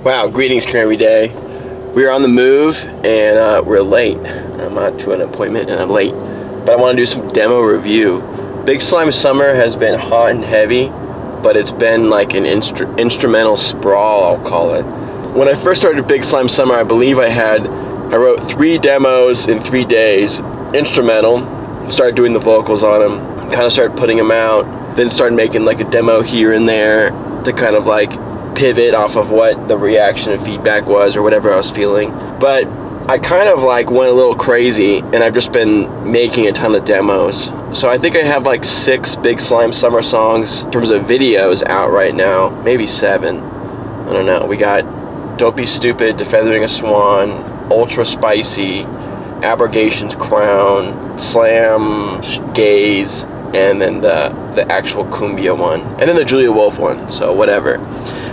Wow, greetings, Canary Day. We're on the move and we're late. I'm out to an appointment and I'm late. But I want to do some demo review. Big Slime Summer has been hot and heavy, but it's been like an instrumental sprawl, I'll call it. When I first started Big Slime Summer, I believe I wrote 3 demos in 3 days, instrumental, started doing the vocals on them, kind of started putting them out, then started making like a demo here and there to kind of like pivot off of what the reaction and feedback was or whatever I was feeling. But I kind of like went a little crazy and I've just been making a ton of demos. So I think I have like 6 Big Slime Summer songs in terms of videos out right now, maybe 7. I don't know. We got Don't Be Stupid, Defeathering a Swan, Ultra Spicy, Abrogation's Crown, Slam, Gaze, and then the actual Cumbia one, and then the Julia Wolf one, so whatever.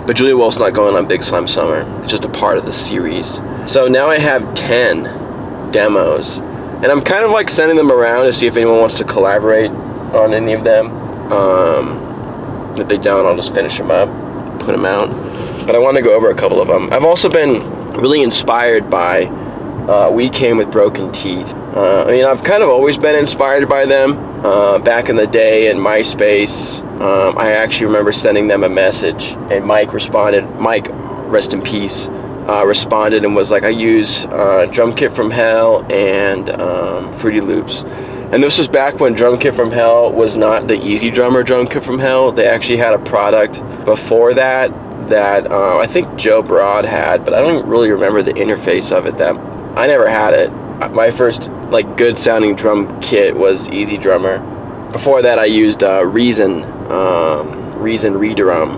But Julia Wolf's not going on Big Slime Summer. It's just a part of the series. So now I have 10 demos. And I'm kind of like sending them around to see if anyone wants to collaborate on any of them. If they don't, I'll just finish them up, put them out. But I want to go over a couple of them. I've also been really inspired by We Came With Broken Teeth. I've kind of always been inspired by them. Back in the day in MySpace, I actually remember sending them a message, and Mike responded. Mike, rest in peace, responded and was like, I use Drum Kit from Hell and Fruity Loops. And this was back when Drum Kit from Hell was not the Easy Drummer Drum Kit from Hell. They actually had a product before that I think Joe Broad had, but I don't really remember the interface of it. That I never had it. My first like good sounding drum kit was Easy Drummer. Before that I used Reason Redrum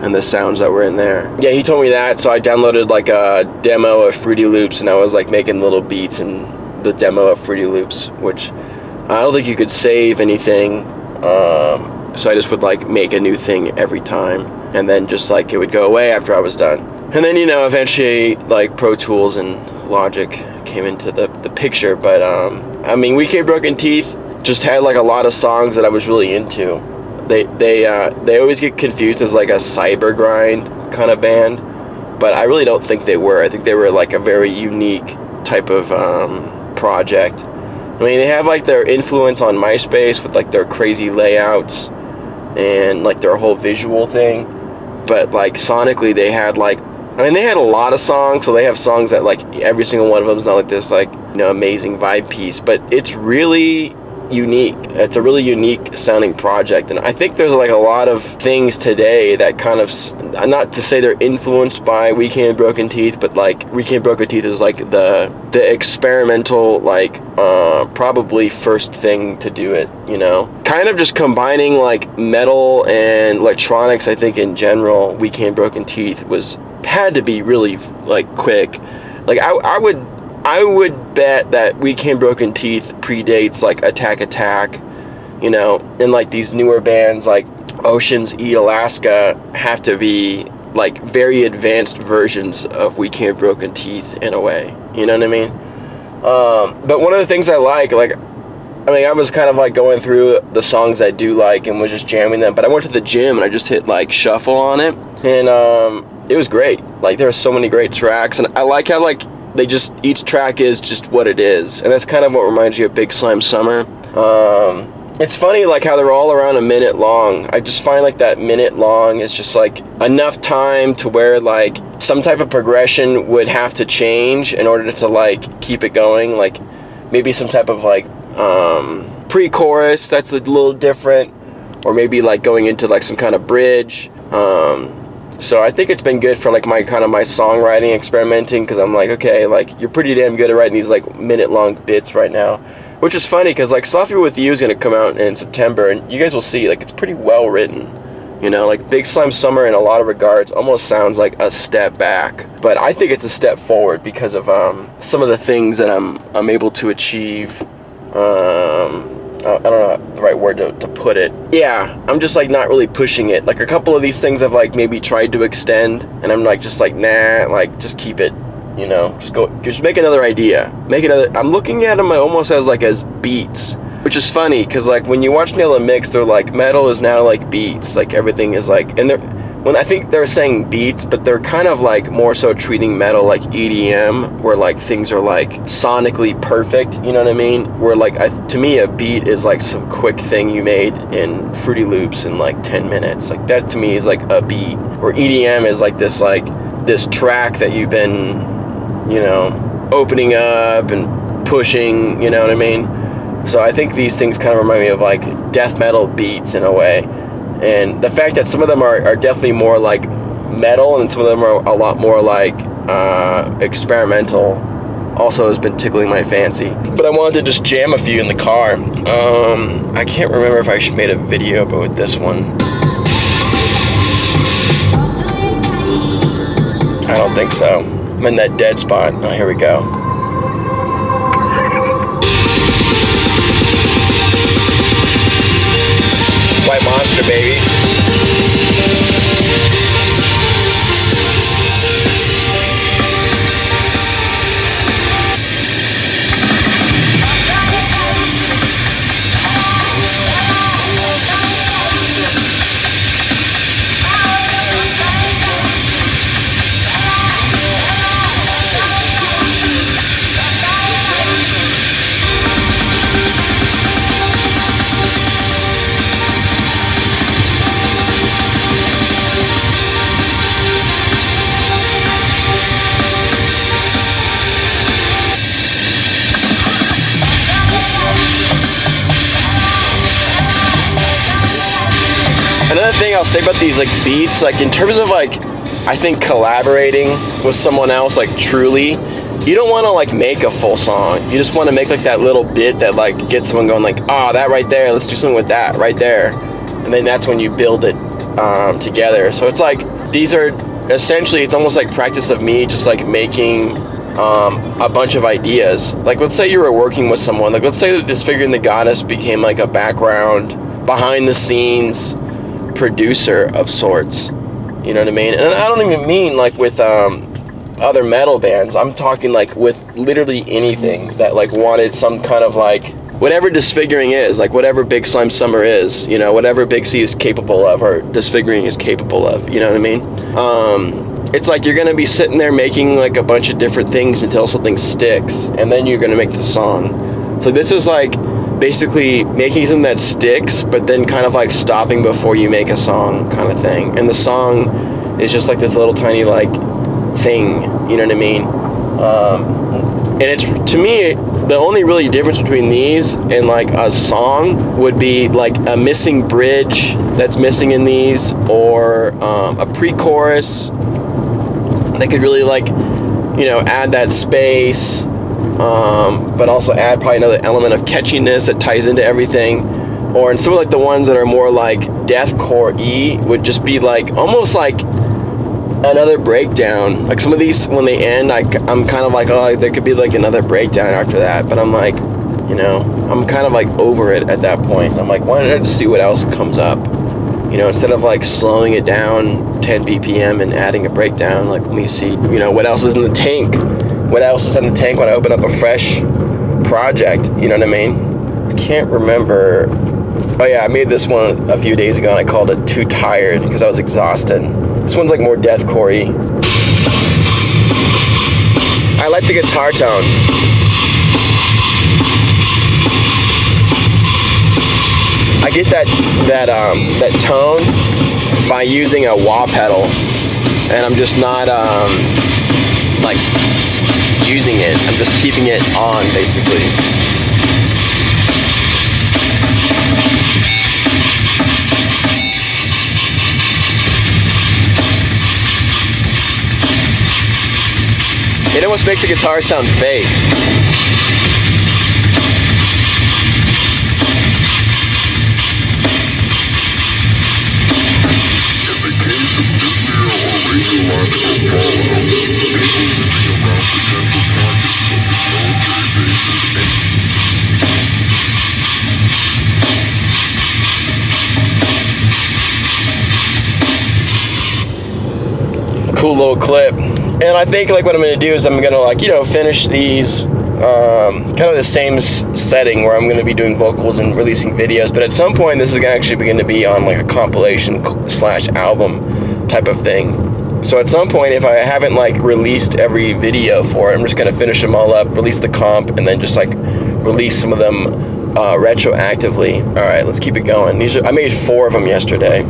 and the sounds that were in there. Yeah, he told me that, so I downloaded like a demo of Fruity Loops and I was like making little beats in the demo of Fruity Loops, which I don't think you could save anything. So I just would like make a new thing every time and then just like it would go away after I was done. And then eventually like Pro Tools and Logic came into the picture, but We Came Broken Teeth just had like a lot of songs that I was really into. They always get confused as like a cyber grind kind of band, but I really don't think they were. I think they were like a very unique type of project. They have like their influence on MySpace with like their crazy layouts and like their whole visual thing, but like sonically they had like they had a lot of songs, so they have songs that like every single one of them is not like this like amazing vibe piece, but it's really unique. It's a really unique sounding project, and I think there's like a lot of things today that kind of, not to say they're influenced by We Came Broken Teeth, but like We Came Broken Teeth is like the experimental like probably first thing to do it, kind of just combining like metal and electronics. I think in general We Came Broken Teeth had to be really like quick. Like I would bet that We Came Broken Teeth predates like Attack, and like these newer bands like Oceans Eat Alaska have to be like very advanced versions of We Came Broken Teeth in a way, you know what I mean? But one of the things I like, I was kind of like going through the songs I do like and was just jamming them, but I went to the gym and I just hit like shuffle on it, and it was great. Like there are so many great tracks, and I like how like each track is just what it is, and that's kind of what reminds you of Big Slime Summer. It's funny like how they're all around a minute long. I just find like that minute long is just like enough time to where like some type of progression would have to change in order to like keep it going, like maybe some type of like pre-chorus that's a little different, or maybe like going into like some kind of bridge. So I think it's been good for like my songwriting experimenting, because I'm like, okay, like you're pretty damn good at writing these like minute long bits right now, which is funny because like Softy With You is going to come out in September, and you guys will see like it's pretty well written, like Big Slime Summer in a lot of regards almost sounds like a step back, but I think it's a step forward because of some of the things that I'm able to achieve. I don't know the right word to put it. Yeah, I'm just like not really pushing it. Like a couple of these things I've like maybe tried to extend, and I'm like just like nah, like just keep it, just make another idea, I'm looking at them almost as beats, which is funny because like when you watch Nail and Mix, they're like metal is now like beats, like everything is like, and when I think they're saying beats, but they're kind of like more so treating metal like EDM, where like things are like sonically perfect, you know what I mean? Where like, to me, a beat is like some quick thing you made in Fruity Loops in like 10 minutes. Like that to me is like a beat. Or EDM is like this track that you've been, you know, opening up and pushing, you know what I mean? So I think these things kind of remind me of like death metal beats in a way. And the fact that some of them are definitely more like metal and some of them are a lot more like experimental also has been tickling my fancy. But I wanted to just jam a few in the car. I can't remember if I made a video about this one. I don't think so. I'm in that dead spot. Oh, here we go. White Monster, baby. Another thing I'll say about these like beats, like in terms of like, I think collaborating with someone else, like truly, you don't want to like make a full song. You just want to make like that little bit that like gets someone going like, oh, that right there, let's do something with that right there. And then that's when you build it together. So it's like, these are essentially, it's almost like practice of me just like making a bunch of ideas. Like let's say you were working with someone, like let's say that Disfiguring the Goddess became like a background, behind the scenes producer of sorts, you know what I mean? And I don't even mean like with other metal bands. I'm talking like with literally anything that like wanted some kind of like whatever Disfiguring is, like whatever Big Slime Summer is, you know, whatever Big C is capable of or Disfiguring is capable of, you know what I mean? It's like you're gonna be sitting there making like a bunch of different things until something sticks, and then you're gonna make the song. So this is like basically making something that sticks, but then kind of like stopping before you make a song kind of thing. And the song is just like this little tiny like thing, you know what I mean? And it's, to me, the only really difference between these and like a song would be like a missing bridge that's missing in these, or a pre-chorus that could really like, you know, add that space. But also add probably another element of catchiness that ties into everything. Or in some of like the ones that are more like deathcore-y would just be like almost like another breakdown. Like some of these, when they end, I'm kind of like, oh, there could be like another breakdown after that. But I'm like, you know, I'm kind of like over it at that point. I'm like, why don't I just see what else comes up? You know, instead of like slowing it down 10 BPM and adding a breakdown, like let me see, you know, what else is in the tank? What else is in the tank when I open up a fresh project, you know what I mean? I can't remember. Oh yeah, I made this one a few days ago and I called it Too Tired because I was exhausted. This one's like more deathcore-y. I like the guitar tone. I get that tone by using a wah pedal, and I'm just not like using it. I'm just keeping it on, basically. It almost makes the guitar sound fake. Cool little clip. And I think like what I'm going to do is I'm going to like, you know, finish these kind of the same setting where I'm going to be doing vocals and releasing videos. But at some point this is going to actually begin to be on like a compilation / album type of thing. So at some point, if I haven't like released every video for it, I'm just gonna finish them all up, release the comp, and then just like release some of them retroactively. All right, let's keep it going. I made 4 of them yesterday.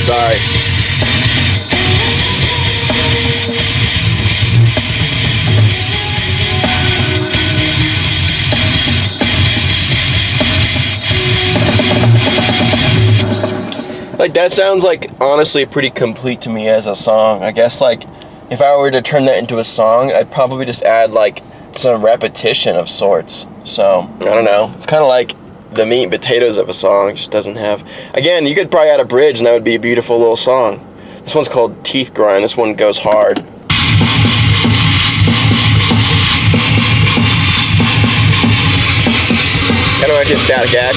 Sorry. Like, that sounds like honestly pretty complete to me as a song. I guess like if I were to turn that into a song, I'd probably just add like some repetition of sorts. So I don't know. It's kind of like the meat and potatoes of a song. It just doesn't have. Again, you could probably add a bridge and that would be a beautiful little song. This one's called Teeth Grind. This one goes hard. Kind of like a Static X.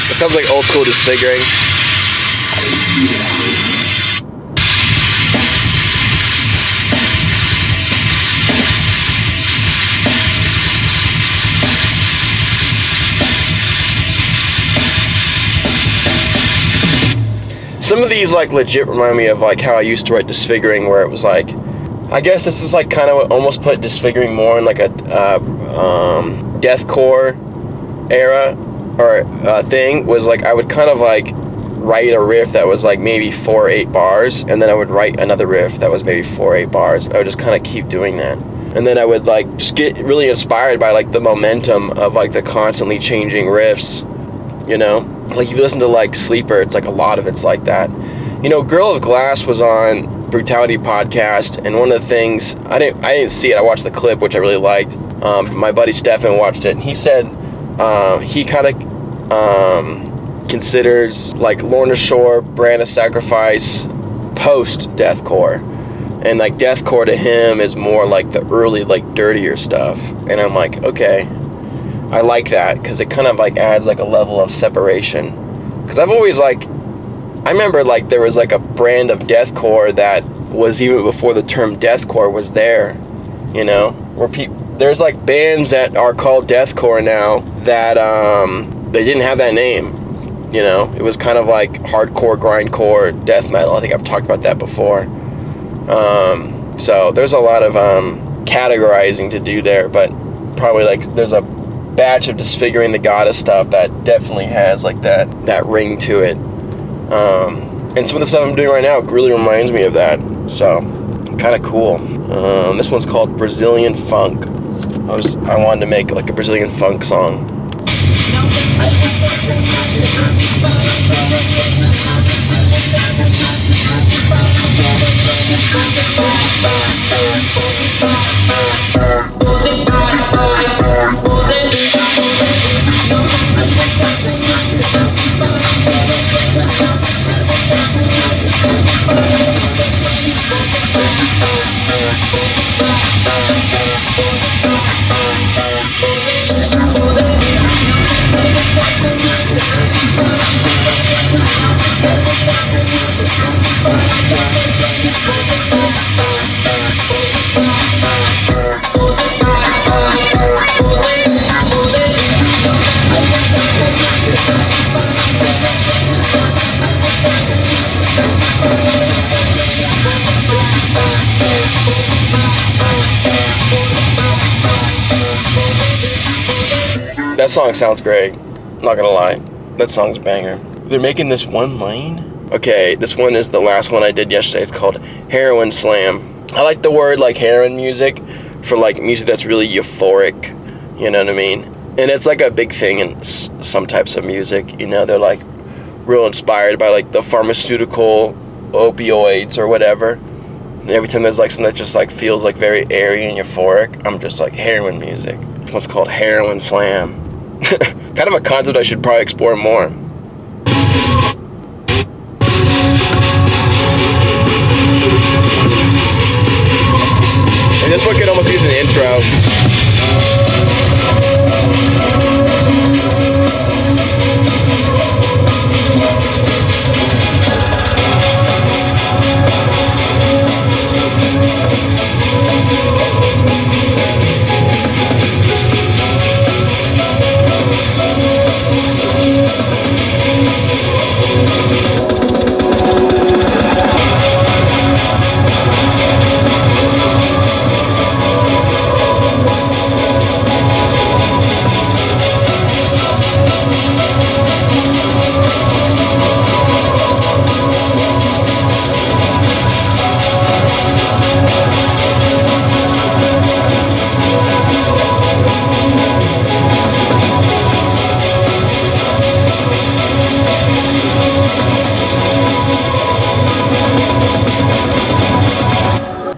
It sounds like old school disfiguring. Some of these like legit remind me of like how I used to write disfiguring, where it was like, I guess this is like kind of almost put disfiguring more in like a deathcore era or thing. Was like I would kind of like write a riff that was like maybe 4 or 8 bars, and then I would write another riff that was maybe 4 or 8 bars. I would just kind of keep doing that, and then I would like just get really inspired by like the momentum of like the constantly changing riffs, you know. Like if you listen to like Sleeper, it's like a lot of it's like that. You know, Girl of Glass was on Brutality podcast, and one of the things I didn't see it. I watched the clip, which I really liked. My buddy Stefan watched it, and he said he kind of considers like Lorna Shore, Brand of Sacrifice post deathcore, and like deathcore to him is more like the early like dirtier stuff. And I'm like, okay, I like that, because it kind of like adds like a level of separation. Because I've always like, I remember like there was like a brand of deathcore that was even before the term deathcore was there, you know, where there's like bands that are called deathcore now that they didn't have that name, you know. It was kind of like hardcore, grindcore, death metal. I think I've talked about that before. So there's a lot of categorizing to do there, but probably like there's a batch of Disfiguring the Goddess stuff that definitely has like that ring to it. And some of the stuff I'm doing right now really reminds me of that. So kind of cool. This one's called Brazilian Funk. I wanted to make like a Brazilian funk song. That song sounds great. I'm not gonna lie. That song's a banger. They're making this one lane? Okay, this one is the last one I did yesterday. It's called Heroin Slam. I like the word like heroin music for like music that's really euphoric, you know what I mean? And it's like a big thing in some types of music, you know, they're like real inspired by like the pharmaceutical opioids or whatever. And every time there's like something that just like feels like very airy and euphoric, I'm just like heroin music. This one's called Heroin Slam. Kind of a concept I should probably explore more. And this one could almost use an intro.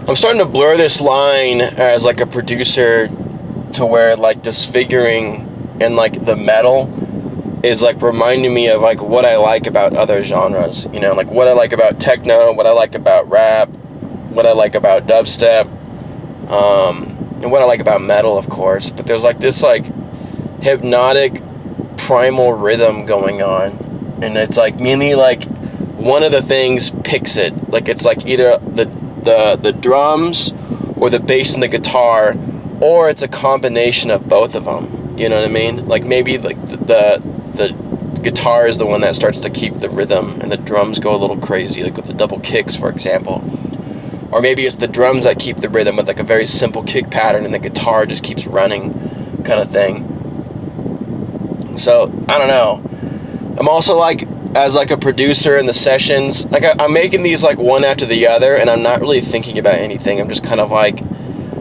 I'm starting to blur this line as like a producer to where like disfiguring and like the metal is like reminding me of like what I like about other genres, you know, like what I like about techno, what I like about rap, what I like about dubstep, and what I like about metal, of course. But there's like this like hypnotic primal rhythm going on, and it's like mainly like one of the things picks it. Like it's like either the drums or the bass and the guitar, or it's a combination of both of them, you know what I mean? Like maybe like the guitar is the one that starts to keep the rhythm and the drums go a little crazy, like with the double kicks, for example. Or maybe it's the drums that keep the rhythm with like a very simple kick pattern and the guitar just keeps running kind of thing. So I don't know. I'm also like, as like a producer in the sessions, like I'm making these like one after the other, and I'm not really thinking about anything. I'm just kind of like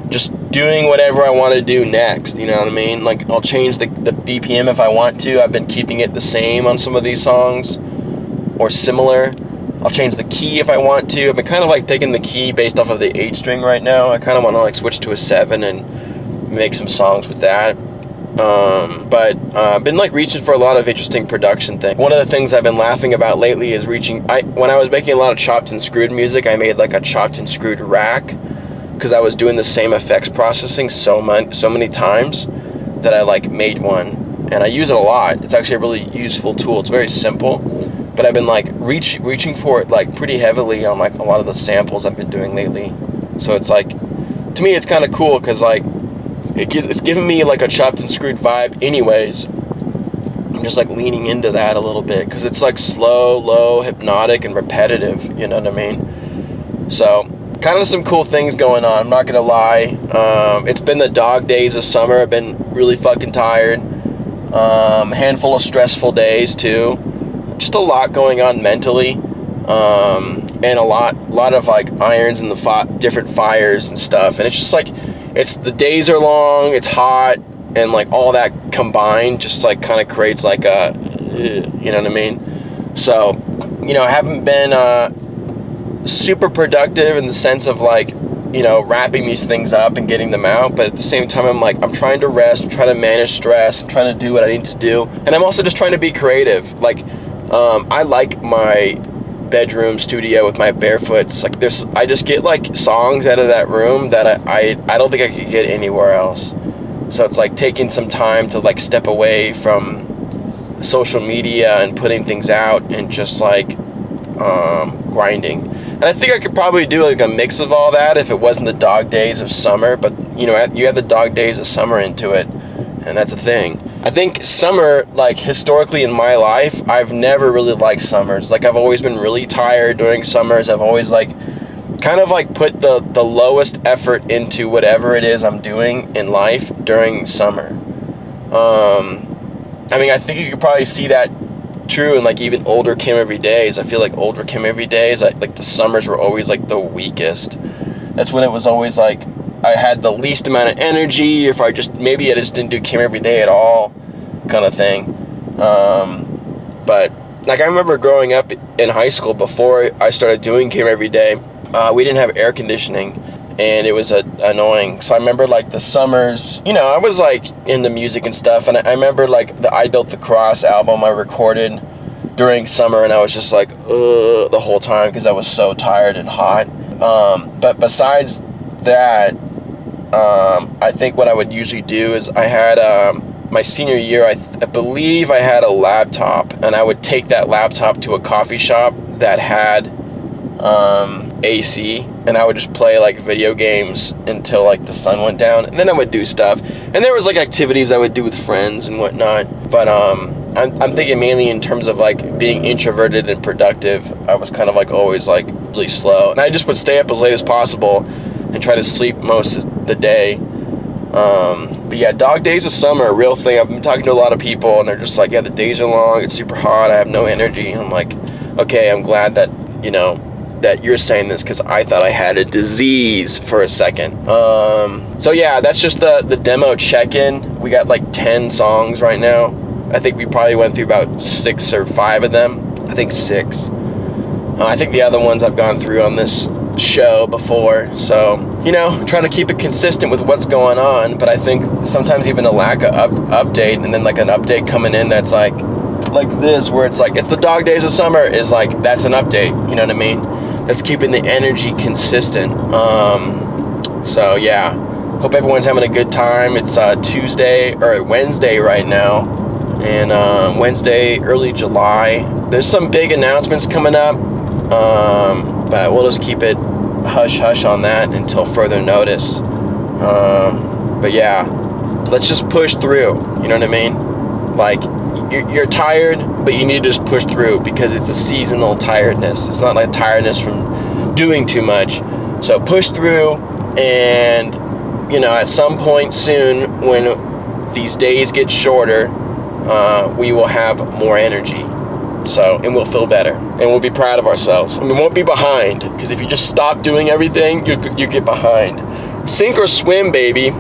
just doing whatever I want to do next, you know what I mean? Like I'll change the BPM if I want to. I've been keeping it the same on some of these songs or similar. I'll change the key if I want to. I've been kind of like taking the key based off of the 8 string right now. I kind of want to like switch to a 7 and make some songs with that. But I've been like reaching for a lot of interesting production things. One of the things I've been laughing about lately is when I was making a lot of chopped and screwed music, I made like a chopped and screwed rack because I was doing the same effects processing so many times that I like made one, and I use it a lot. It's actually a really useful tool. It's very simple, but I've been like reaching for it like pretty heavily on like a lot of the samples I've been doing lately. So it's like, to me it's kind of cool because like it's giving me like a chopped and screwed vibe anyways. I'm just like leaning into that a little bit because it's like slow, low, hypnotic, and repetitive, you know what I mean? So kind of some cool things going on, I'm not gonna lie. It's been the dog days of summer. I've been really fucking tired. Handful of stressful days too. Just a lot going on mentally. And a lot of like irons in the different fires and stuff. And it's just like, the days are long, it's hot, and like all that combined just like kind of creates like a, you know what I mean? So, you know, I haven't been super productive in the sense of like, you know, wrapping these things up and getting them out, but at the same time I'm trying to rest, I'm trying to manage stress, I'm trying to do what I need to do, and I'm also just trying to be creative. Like I like my bedroom studio with my Barefoots. Like I just get like songs out of that room that I don't think I could get anywhere else. So it's like taking some time to like step away from social media and putting things out and just like grinding. And I think I could probably do like a mix of all that if it wasn't the dog days of summer, but you know, you add the dog days of summer into it, and that's a thing. I think summer, like historically in my life, I've never really liked summers. Like I've always been really tired during summers. I've always like kind of like put the lowest effort into whatever it is I'm doing in life during summer. I mean, I think you could probably see that true in like even older Kim Every Days. I feel like older Kim Every Days, like the summers were always like the weakest. That's when it was always like I had the least amount of energy, if I just didn't do Kim Every Day at all, kind of thing. But like I remember growing up in high school, before I started doing Kim Every Day, we didn't have air conditioning, and it was annoying. So I remember like the summers, you know, I was like into music and stuff, and I remember like the I Built the Cross album I recorded during summer, and I was just like, ugh, the whole time, because I was so tired and hot. But besides that, I think what I would usually do is I had my senior year, I believe I had a laptop, and I would take that laptop to a coffee shop that had AC, and I would just play like video games until like the sun went down, and then I would do stuff, and there was like activities I would do with friends and whatnot. But I'm thinking mainly in terms of like being introverted and productive. I was kind of like always like really slow, and I just would stay up as late as possible and try to sleep most of the day. But yeah, dog days of summer, a real thing. I've been talking to a lot of people, and they're just like, yeah, the days are long, it's super hot, I have no energy. And I'm like, okay, I'm glad that, you know, that you're saying this, because I thought I had a disease for a second. So yeah, that's just the demo check-in. We got like 10 songs right now. I think we probably went through about 6 or 5 of them. I think 6. I think the other ones I've gone through on this show before. So, you know, trying to keep it consistent with what's going on. But I think sometimes even a lack of update, and then like an update coming in that's like this, where it's like, it's the dog days of summer, is like, that's an update. You know what I mean? That's keeping the energy consistent. So yeah, hope everyone's having a good time. It's Tuesday or Wednesday right now, and Wednesday, early July. There's some big announcements coming up, but we'll just keep it hush-hush on that until further notice. But yeah, let's just push through, you know what I mean? Like, you're tired, but you need to just push through, because it's a seasonal tiredness. It's not like tiredness from doing too much. So push through, and, you know, at some point soon, when these days get shorter, we will have more energy. So, and we'll feel better, and we'll be proud of ourselves, and we won't be behind, because if you just stop doing everything, you get behind. Sink or swim, baby.